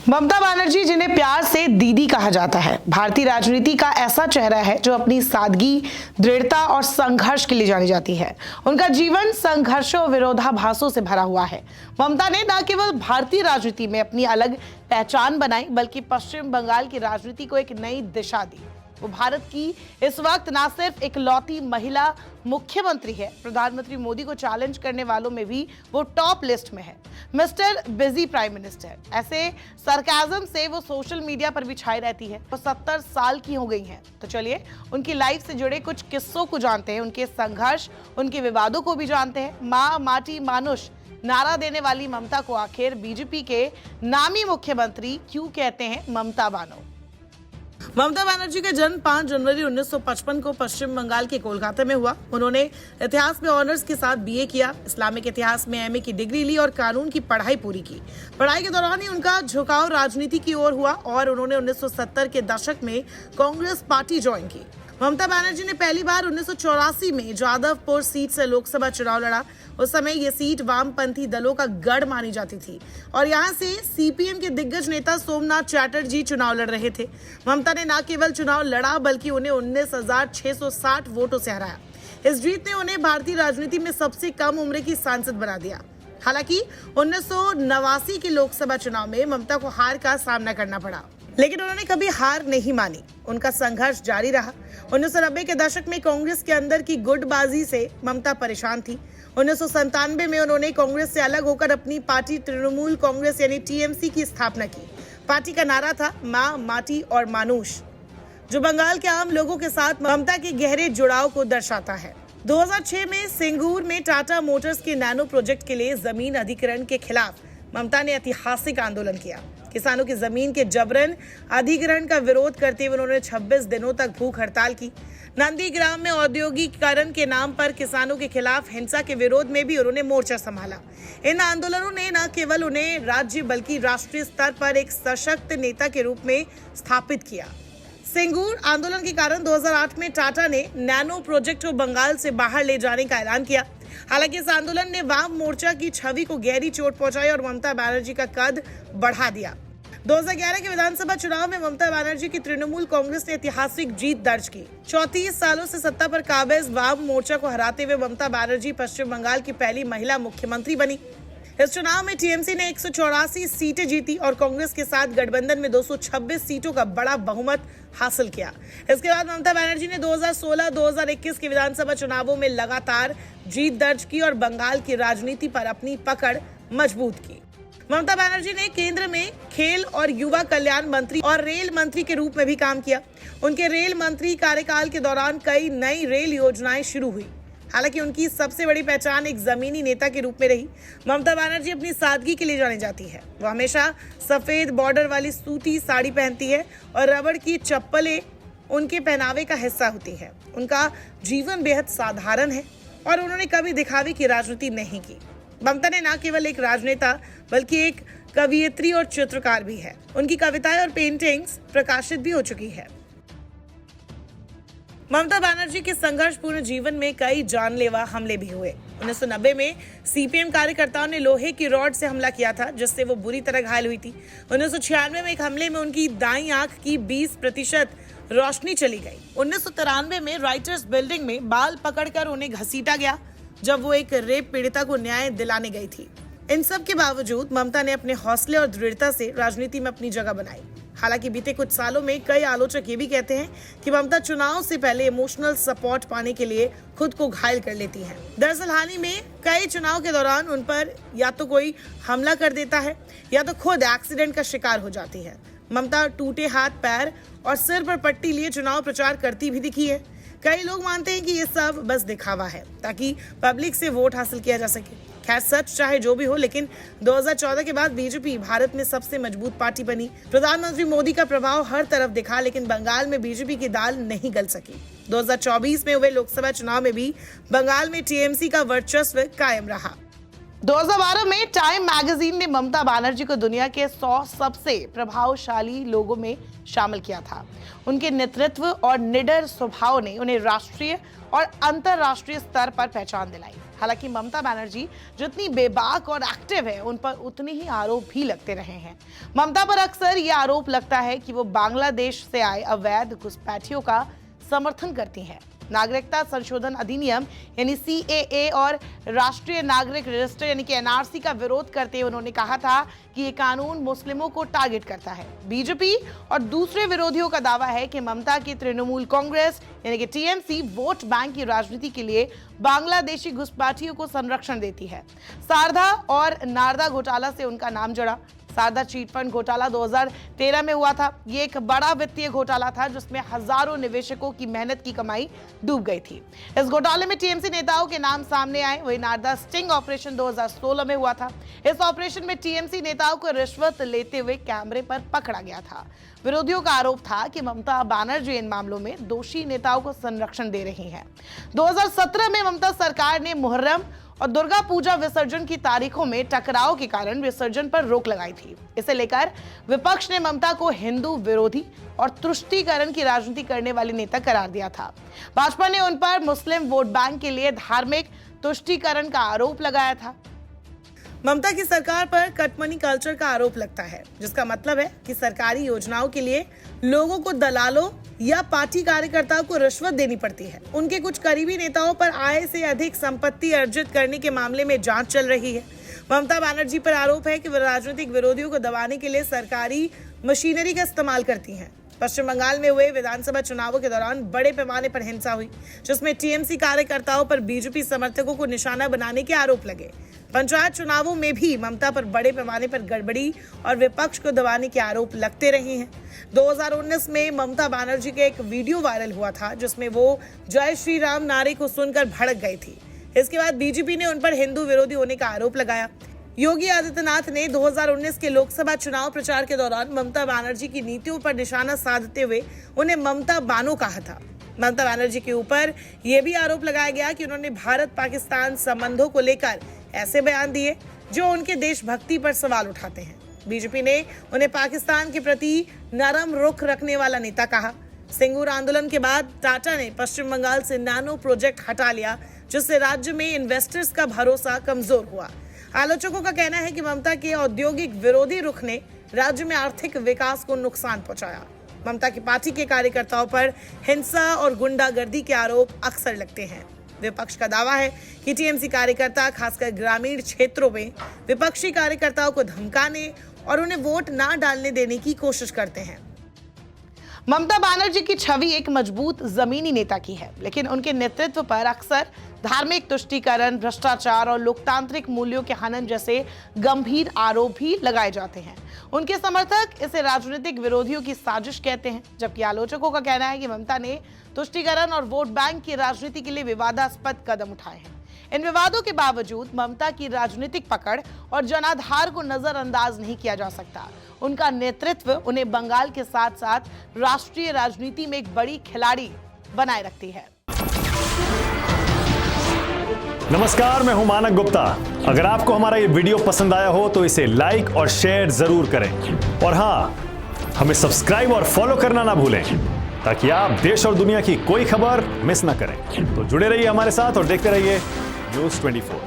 ममता बनर्जी, जिन्हें प्यार से दीदी कहा जाता है, भारतीय राजनीति का ऐसा चेहरा है जो अपनी सादगी, दृढ़ता और संघर्ष के लिए जानी जाती है। उनका जीवन संघर्षों और विरोधाभासों से भरा हुआ है। ममता ने न केवल भारतीय राजनीति में अपनी अलग पहचान बनाई, बल्कि पश्चिम बंगाल की राजनीति को एक नई दिशा दी। वो भारत की इस वक्त ना सिर्फ इकलौती महिला मुख्यमंत्री है, प्रधानमंत्री मोदी को चैलेंज करने वालों में भी वो टॉप लिस्ट में है। मिस्टर बिजी प्राइम मिनिस्टर, ऐसे सरकाज़म से वो सोशल मीडिया पर भी छाई रहती है। वो 70 साल की हो गई हैं। तो चलिए उनकी लाइफ से जुड़े कुछ किस्सों को जानते हैं, उनके संघर्ष, उनके विवादों को भी जानते हैं। माँ माटी मानुष नारा देने वाली ममता को आखिर बीजेपी के नामी मुख्यमंत्री क्यों कहते हैं ममता बानो? ममता बनर्जी का जन्म 5 जनवरी 1955 को पश्चिम बंगाल के कोलकाता में हुआ। उन्होंने इतिहास में ऑनर्स के साथ बीए किया, इस्लामिक इतिहास में एमए की डिग्री ली और कानून की पढ़ाई पूरी की। पढ़ाई के दौरान ही उनका झुकाव राजनीति की ओर हुआ और उन्होंने 1970 के दशक में कांग्रेस पार्टी ज्वाइन की। ममता बनर्जी ने पहली बार 1984 में जादवपुर सीट से लोकसभा चुनाव लड़ा। उस समय ये सीट वामपंथी दलों का गढ़ मानी जाती थी और यहाँ से सीपीएम के दिग्गज नेता सोमनाथ चैटर्जी चुनाव लड़ रहे थे। ममता ने न केवल चुनाव लड़ा, बल्कि उन्हें 19,660 वोटों से हराया। इस जीत ने उन्हें भारतीय राजनीति में सबसे कम उम्र की सांसद बना दिया। हालांकि 1989 के लोकसभा चुनाव में ममता को हार का सामना करना पड़ा, लेकिन उन्होंने कभी हार नहीं मानी। उनका संघर्ष जारी रहा। 1990 के दशक में कांग्रेस के अंदर की गुटबाजी से ममता परेशान थी। 1997 में उन्होंने कांग्रेस से अलग होकर अपनी पार्टी तृणमूल कांग्रेस यानी टीएमसी की स्थापना की। पार्टी का नारा था माँ, माटी और मानुष, जो बंगाल के आम लोगों के साथ ममता के गहरे जुड़ाव को दर्शाता है। 2006 में सिंगूर में टाटा मोटर्स के नैनो प्रोजेक्ट के लिए जमीन अधिग्रहण के खिलाफ ममता ने ऐतिहासिक आंदोलन किया। किसानों की जमीन के जबरन अधिग्रहण का विरोध करते हुए उन्होंने 26 दिनों तक भूख हड़ताल की। नंदीग्राम में औद्योगिकीकरण के नाम पर किसानों के खिलाफ हिंसा के विरोध में भी उन्होंने मोर्चा संभाला। इन आंदोलनों ने न केवल उन्हें राज्य बल्कि राष्ट्रीय स्तर पर एक सशक्त नेता के रूप में स्थापित किया। सिंगूर आंदोलन के कारण 2008 में टाटा ने नैनो प्रोजेक्ट को बंगाल से बाहर ले जाने का ऐलान किया। हालांकि इस आंदोलन ने वाम मोर्चा की छवि को गहरी चोट पहुंचाई और ममता बनर्जी का कद बढ़ा दिया। 2011 के विधानसभा चुनाव में ममता बनर्जी की तृणमूल कांग्रेस ने ऐतिहासिक जीत दर्ज की। 34 सालों से सत्ता पर काबिज वाम मोर्चा को हराते हुए ममता बनर्जी पश्चिम बंगाल की पहली महिला मुख्यमंत्री बनी। इस चुनाव में टीएमसी ने 184 सीटें जीती और कांग्रेस के साथ गठबंधन में 226 सीटों का बड़ा बहुमत हासिल किया। इसके बाद ममता बनर्जी ने 2016-2021 के विधानसभा चुनावों में लगातार जीत दर्ज की और बंगाल की राजनीति पर अपनी पकड़ मजबूत की। ममता बनर्जी ने केंद्र में खेल और युवा कल्याण मंत्री और रेल मंत्री के रूप में भी काम किया। उनके रेल मंत्री कार्यकाल के दौरान कई नई रेल योजनाएं शुरू हुई। हालांकि उनकी सबसे बड़ी पहचान एक जमीनी नेता के रूप में रही। ममता बनर्जी अपनी सादगी के लिए जानी जाती है। वो हमेशा सफेद बॉर्डर वाली सूती साड़ी पहनती है और रबड़ की चप्पलें उनके पहनावे का हिस्सा होती है। उनका जीवन बेहद साधारण है और उन्होंने कभी दिखावे की राजनीति नहीं की। ममता ने न केवल एक राजनेता बल्कि एक कवियत्री और चित्रकार भी है। उनकी कविताएं और पेंटिंग्स प्रकाशित भी हो चुकी है। ममता बनर्जी के संघर्षपूर्ण जीवन में कई जानलेवा हमले भी हुए। 1990 में सीपीएम कार्यकर्ताओं ने लोहे की रॉड से हमला किया था, जिससे वो बुरी तरह घायल हुई थी। 1996 में एक हमले में उनकी दाईं आंख की 20% रोशनी चली गई। 1993 में राइटर्स बिल्डिंग में बाल पकड़कर उन्हें घसीटा गया, जब वो एक रेप पीड़िता को न्याय दिलाने गई थी। इन सब के बावजूद ममता ने अपने हौसले और दृढ़ता से राजनीति में अपनी जगह बनाई। हालांकि बीते कुछ सालों में कई आलोचक ये भी कहते हैं कि ममता चुनाव से पहले इमोशनल सपोर्ट पाने के लिए खुद को घायल कर लेती हैं। दरअसल हाल ही में कई चुनाव के दौरान उन पर या तो कोई हमला कर देता है या तो खुद एक्सीडेंट का शिकार हो जाती है। ममता टूटे हाथ, पैर और सिर पर पट्टी लिए चुनाव प्रचार करती भी दिखी है। कई लोग मानते हैं कि ये सब बस दिखावा है ताकि पब्लिक से वोट हासिल किया जा सके। खैर, सच चाहे जो भी हो, लेकिन 2014 के बाद बीजेपी भारत में सबसे मजबूत पार्टी बनी। प्रधानमंत्री मोदी का प्रभाव हर तरफ दिखा, लेकिन बंगाल में बीजेपी की दाल नहीं गल सकी। 2024 में हुए लोकसभा चुनाव में भी बंगाल में टीएमसी का वर्चस्व कायम रहा। 2012 में टाइम मैगजीन ने ममता बनर्जी को दुनिया के 100 सबसे प्रभावशाली लोगों में शामिल किया था। उनके नेतृत्व और निडर स्वभाव ने उन्हें राष्ट्रीय और अंतर्राष्ट्रीय स्तर पर पहचान दिलाई। हालांकि ममता बनर्जी जितनी बेबाक और एक्टिव है, उन पर उतने ही आरोप भी लगते रहे हैं। ममता पर अक्सर ये आरोप लगता है कि वो बांग्लादेश से आए अवैध घुसपैठियों का समर्थन करती हैं। नागरिकता संशोधन अधिनियम यानी CAA और राष्ट्रीय नागरिक रजिस्टर यानी कि NRC का विरोध करते हुए उन्होंने कहा था कि ये कानून मुस्लिमों को टारगेट करता है। बीजेपी और दूसरे विरोधियों का दावा है कि ममता की तृणमूल कांग्रेस यानी कि TMC वोट बैंक की राजनीति के लिए बांग्लादेशी घुसपैठियों को संरक्षण देती है। शारदा और नारदा घोटाला से उनका नाम जुड़ा। शारदा चीट फंड घोटाला 2013 में हुआ था। ये एक बड़ा वित्तीय घोटाला था जिसमें हजारों निवेशकों की मेहनत की कमाई डूब गई थी। इस घोटाले में TMC नेताओं के नाम सामने आए। वही नारदा स्टिंग ऑपरेशन 2016 में हुआ था। इस ऑपरेशन में TMC नेताओं को रिश्वत लेते हुए कैमरे पर पकड़ा गया था। विरोधियों का आरोप था कि ममता बनर्जी इन मामलों में दोषी नेताओं को संरक्षण दे रही है। 2017 में ममता सरकार ने मुहर्रम और दुर्गा पूजा विसर्जन की तारीखों में टकराव के कारण विसर्जन पर रोक लगाई थी। इसे लेकर विपक्ष ने ममता को हिंदू विरोधी और तुष्टीकरण की राजनीति करने वाली नेता करार दिया था। भाजपा ने उन पर मुस्लिम वोट बैंक के लिए धार्मिक तुष्टीकरण का आरोप लगाया था। ममता की सरकार पर कटमनी कल्चर का आरोप लगता है, जिसका मतलब है कि सरकारी योजनाओं के लिए लोगों को दलालों या पार्टी कार्यकर्ताओं को रिश्वत देनी पड़ती है। उनके कुछ करीबी नेताओं पर आय से अधिक संपत्ति अर्जित करने के मामले में जांच चल रही है। ममता बनर्जी पर आरोप है कि वह राजनीतिक विरोधियों को दबाने के लिए सरकारी मशीनरी का इस्तेमाल करती हैं। पश्चिम बंगाल में हुए विधानसभा चुनावों के दौरान बड़े पैमाने पर हिंसा हुई, जिसमें TMC कार्यकर्ताओं पर बीजेपी समर्थकों को निशाना बनाने के आरोप लगे। पंचायत चुनावों में भी ममता पर बड़े पैमाने पर गड़बड़ी और विपक्ष को दबाने के आरोप लगते रहे हैं। 2019 में ममता बनर्जी का एक वीडियो वायरल हुआ था, जिसमें वो जय श्री राम नारे को सुनकर भड़क गई थी। इसके बाद बीजेपी ने उन पर हिंदू विरोधी होने का आरोप लगाया। योगी आदित्यनाथ ने 2019 के लोकसभा चुनाव प्रचार के दौरान ममता बनर्जी की नीतियों पर निशाना साधते हुए उन्हें ममता बानो कहा था। ममता बनर्जी के ऊपर यह भी आरोप लगाया गया कि उन्होंने भारत पाकिस्तान संबंधों को लेकर ऐसे बयान दिए जो उनके देशभक्ति पर सवाल उठाते हैं। बीजेपी ने उन्हें पाकिस्तान के प्रति नरम रुख रखने वाला नेता कहा। सिंगूर आंदोलन के बाद टाटा ने पश्चिम बंगाल से नैनो प्रोजेक्ट हटा लिया, जिससे राज्य में इन्वेस्टर्स का भरोसा कमजोर हुआ। आलोचकों का कहना है कि ममता के औद्योगिक विरोधी रुख ने राज्य में आर्थिक विकास को नुकसान पहुंचाया। ममता की पार्टी के कार्यकर्ताओं पर हिंसा और गुंडागर्दी के आरोप अक्सर लगते हैं। विपक्ष का दावा है कि TMC कार्यकर्ता खासकर ग्रामीण क्षेत्रों में विपक्षी कार्यकर्ताओं को धमकाने और उन्हें वोट ना डालने देने की कोशिश करते हैं। ममता बनर्जी की छवि एक मजबूत जमीनी नेता की है, लेकिन उनके नेतृत्व पर अक्सर धार्मिक तुष्टीकरण, भ्रष्टाचार और लोकतांत्रिक मूल्यों के हनन जैसे गंभीर आरोप भी लगाए जाते हैं। उनके समर्थक इसे राजनीतिक विरोधियों की साजिश कहते हैं, जबकि आलोचकों का कहना है कि ममता ने तुष्टीकरण और वोट बैंक की राजनीति के लिए विवादास्पद कदम उठाए हैं। इन विवादों के बावजूद ममता की राजनीतिक पकड़ और जनाधार को नजरअंदाज नहीं किया जा सकता। उनका नेतृत्व उन्हें बंगाल के साथ साथ राष्ट्रीय राजनीति में एक बड़ी खिलाड़ी बनाए रखती है। नमस्कार, मैं हूं मानक गुप्ता। अगर आपको हमारा ये वीडियो पसंद आया हो तो इसे लाइक और शेयर जरूर करें, और हाँ, हमें सब्सक्राइब और फॉलो करना ना भूलें ताकि आप देश और दुनिया की कोई खबर मिस ना करें। तो जुड़े रहिए हमारे साथ और देखते रहिए न्यूज़ 24।